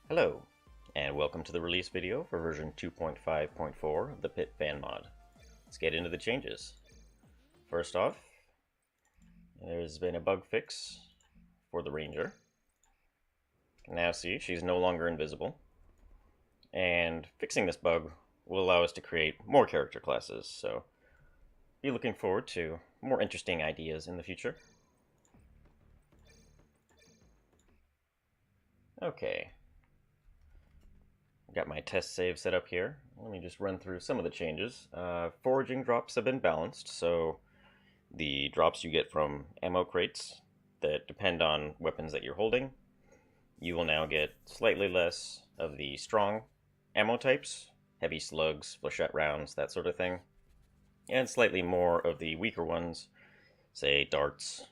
Hello, and welcome to the release video for version 2.5.4 of the Pit fan mod. Let's get into the changes. First off, there's been a bug fix for the Ranger. You can now see she's no longer invisible. And fixing this bug will allow us to create more character classes, so be looking forward to more interesting ideas in the future. Okay. Got my test save set up here. Let me just run through some of the changes. Foraging drops have been balanced, so the drops you get from ammo crates that depend on weapons that you're holding, you will now get slightly less of the strong ammo types, heavy slugs, flechette rounds, that sort of thing, and slightly more of the weaker ones, say darts,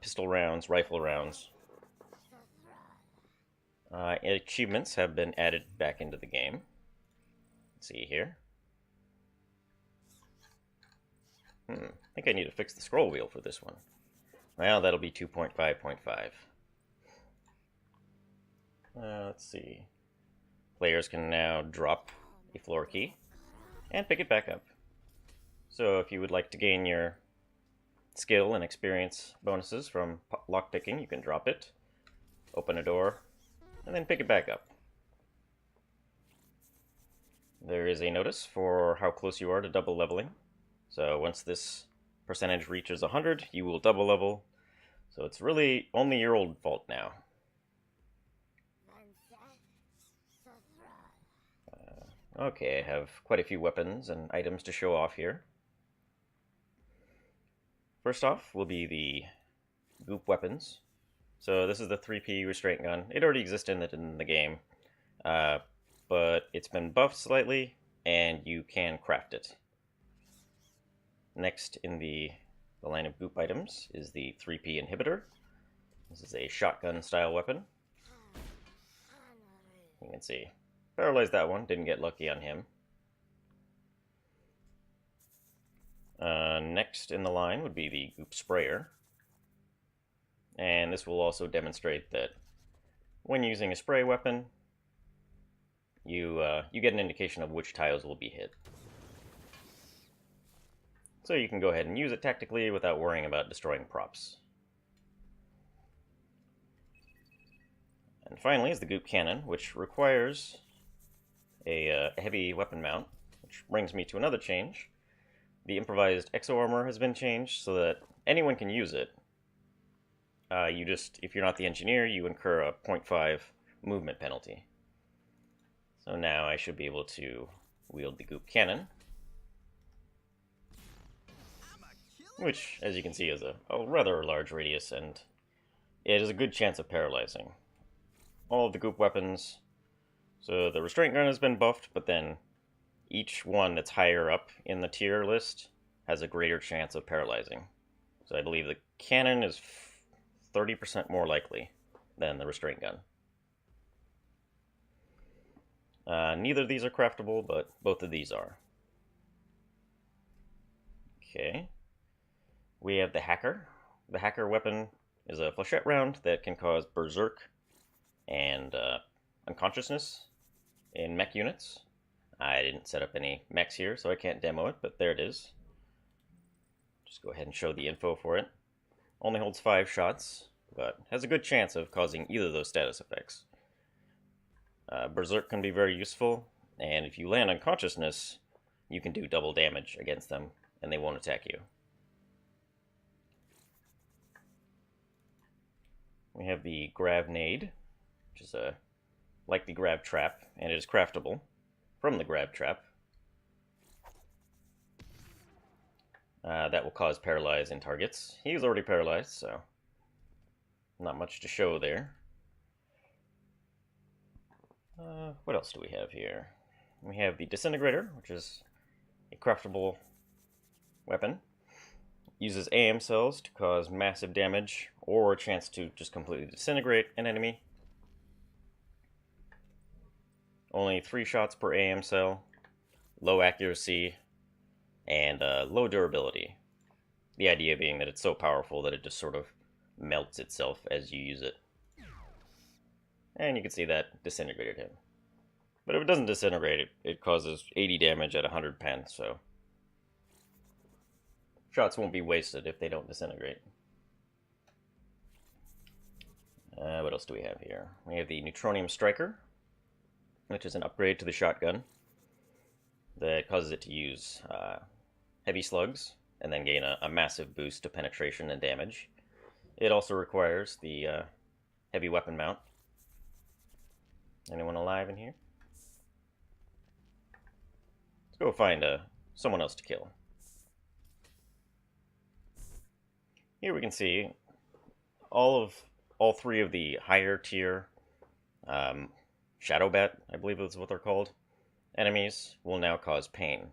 pistol rounds, rifle rounds. Achievements have been added back into the game. Let's see here. I think I need to fix the scroll wheel for this one. Well, that'll be 2.5.5. Let's see. Players can now drop a floor key and pick it back up. So if you would like to gain your skill and experience bonuses from lockpicking, you can drop it, open a door, and then pick it back up. There is a notice for how close you are to double leveling. So once this percentage reaches 100, you will double level. So it's really only your old fault now. Okay, I have quite a few weapons and items to show off here. First off will be the Goop weapons. So this is the 3P restraint gun. It already existed in the game, but it's been buffed slightly, and you can craft it. Next in the line of Goop items is the 3P inhibitor. This is a shotgun style weapon. You can see, paralyzed that one, didn't get lucky on him. Next in the line would be the Goop sprayer. And this will also demonstrate that when using a spray weapon, you get an indication of which tiles will be hit. So you can go ahead and use it tactically without worrying about destroying props. And finally is the Goop cannon, which requires a heavy weapon mount, which brings me to another change. The improvised exo armor has been changed so that anyone can use it. If you're not the engineer, you incur a 0.5 movement penalty. So now I should be able to wield the Goop cannon, which, as you can see, is a rather large radius, and it is a good chance of paralyzing. All of the Goop weapons, so the restraint gun has been buffed, but then each one that's higher up in the tier list has a greater chance of paralyzing. So I believe the cannon is 30% more likely than the restraint gun. Neither of these are craftable, but both of these are. Okay. We have the hacker. The hacker weapon is a flechette round that can cause berserk and unconsciousness in mech units. I didn't set up any mechs here, so I can't demo it, but there it is. Just go ahead and show the info for it. Only holds 5 shots, but has a good chance of causing either of those status effects. Berserk can be very useful, and if you land unconsciousness, you can do double damage against them, and they won't attack you. We have the Grav Nade, which is like the Grav Trap, and it is craftable from the Grav Trap. That will cause paralyze in targets. He's already paralyzed, so not much to show there. What else do we have here? We have the Disintegrator, which is a craftable weapon. Uses AM cells to cause massive damage, or a chance to just completely disintegrate an enemy. Only 3 shots per AM cell, low accuracy, and low durability. The idea being that it's so powerful that it just sort of melts itself as you use it. and you can see that disintegrated him. But if it doesn't disintegrate, it causes 80 damage at 100 pen, so shots won't be wasted if they don't disintegrate. What else do we have here? We have the Neutronium Striker, which is an upgrade to the shotgun that causes it to use heavy slugs and then gain a massive boost to penetration and damage. It also requires the heavy weapon mount. Anyone alive in here? Let's go find someone else to kill. Here we can see all three of the higher tier Shadow Bat, I believe is what they're called, enemies will now cause pain.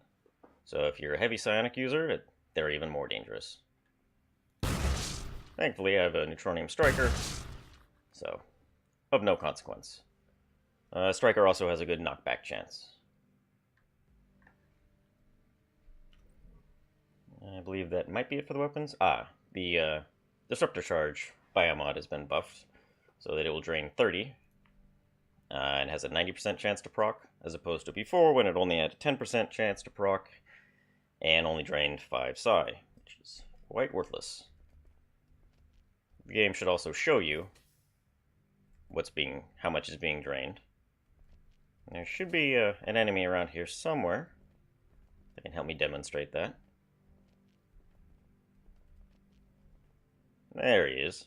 So if you're a heavy psionic user, they're even more dangerous. Thankfully, I have a Neutronium Striker, so of no consequence. Striker also has a good knockback chance. I believe that might be it for the weapons. The Disruptor Charge biomod has been buffed, so that it will drain 30, and has a 90% chance to proc, as opposed to before when it only had a 10% chance to proc, and only drained 5 psi, which is quite worthless. The game should also show you how much is being drained. There should be an enemy around here somewhere that can help me demonstrate that. There he is.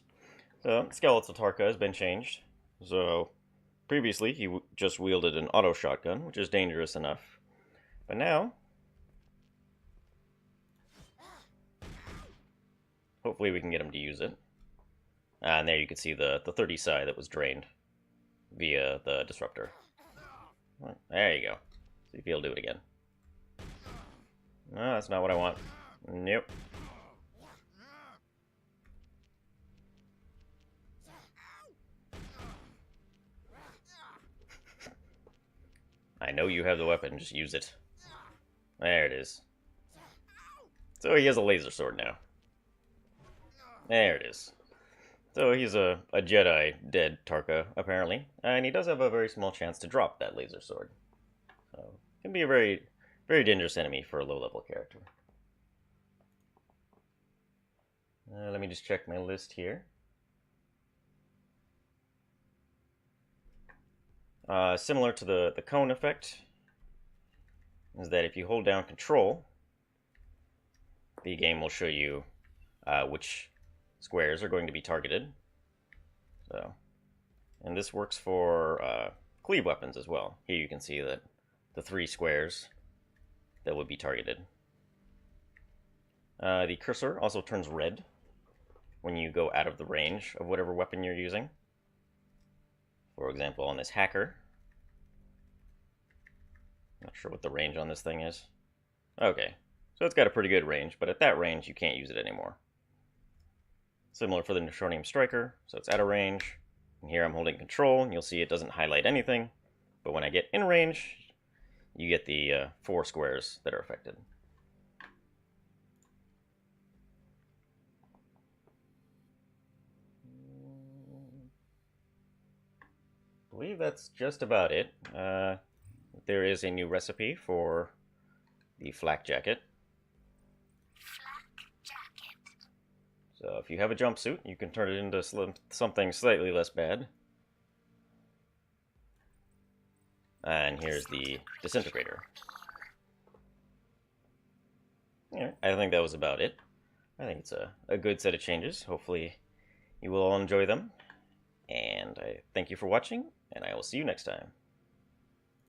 So, Skeletal Tarka has been changed. So, previously he just wielded an auto shotgun, which is dangerous enough. But now, hopefully we can get him to use it. And there you can see the 30 psi that was drained via the disruptor. There you go. See if he'll do it again. No, that's not what I want. Nope. I know you have the weapon, just use it. There it is. So he has a laser sword now. There it is. So he's a Jedi dead Tarka, apparently. And he does have a very small chance to drop that laser sword. So, can be a very, very dangerous enemy for a low-level character. Let me just check my list here. Similar to the cone effect, is that if you hold down Control, the game will show you which squares are going to be targeted. So, and this works for cleave weapons as well. Here you can see that the 3 squares that would be targeted. The cursor also turns red when you go out of the range of whatever weapon you're using. For example, on this hacker. Not sure what the range on this thing is. Okay, so it's got a pretty good range, but at that range you can't use it anymore. Similar for the Neutronium Striker, so it's out of range. And here I'm holding Control, and you'll see it doesn't highlight anything. But when I get in range, you get the 4 squares that are affected. I believe that's just about it. There is a new recipe for the flak jacket. So if you have a jumpsuit, you can turn it into something slightly less bad. And here's the disintegrator. Yeah, I think that was about it. I think it's a good set of changes. Hopefully you will all enjoy them. And I thank you for watching, and I will see you next time.